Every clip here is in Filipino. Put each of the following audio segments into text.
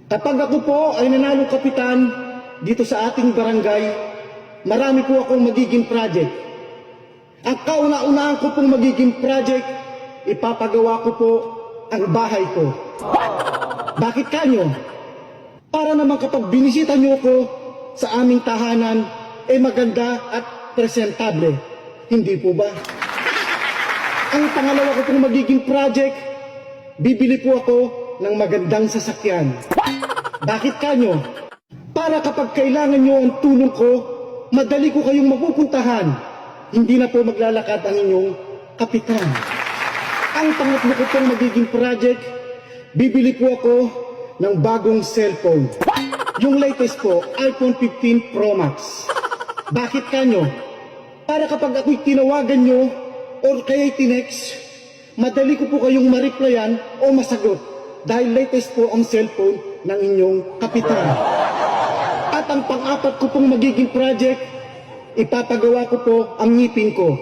Kapag ako po ay nanalong kapitan dito sa ating barangay, marami po akong magiging project. Ang kauna-unahan ko pong magiging project, ipapagawa ko po ang bahay ko. Bakit kanyo? Para naman kapag binisita nyo ko sa aming tahanan, maganda at presentable. Hindi po ba? Ang pangalawa ko pong magiging project, bibili po ako ng magandang sasakyan. Bakit kanyo? Para kapag kailangan nyo ang tulong ko, madali ko kayong mapupuntahan. Hindi na po maglalakad ang inyong kapitan. Ang pangatlo ko pong magiging project, bibili po ako ng bagong cellphone. Yung latest po, iPhone 15 Pro Max. Bakit kanyo? Para kapag ako'y tinawagan nyo or kaya'y tinext, madali ko po kayong ma-replyan o masagot dahil latest po ang cellphone ng inyong kapitan. At ang pang-apat ko pong magiging project, ipapagawa ko po ang ngipin ko.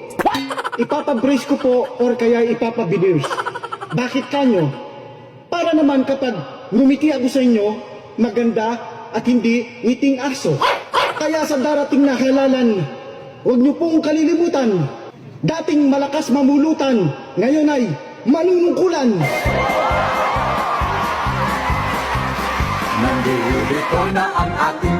Ipapabrace ko po or kaya ipapabineers. Bakit kanyo? Para naman kapag ngumiti ako sa inyo, maganda at hindi ngiting aso. Kaya sa darating na halalan, huwag niyo pong kalilimutan. Dating malakas mamulutan, ngayon ay manunungkulan. Nandito na ang ating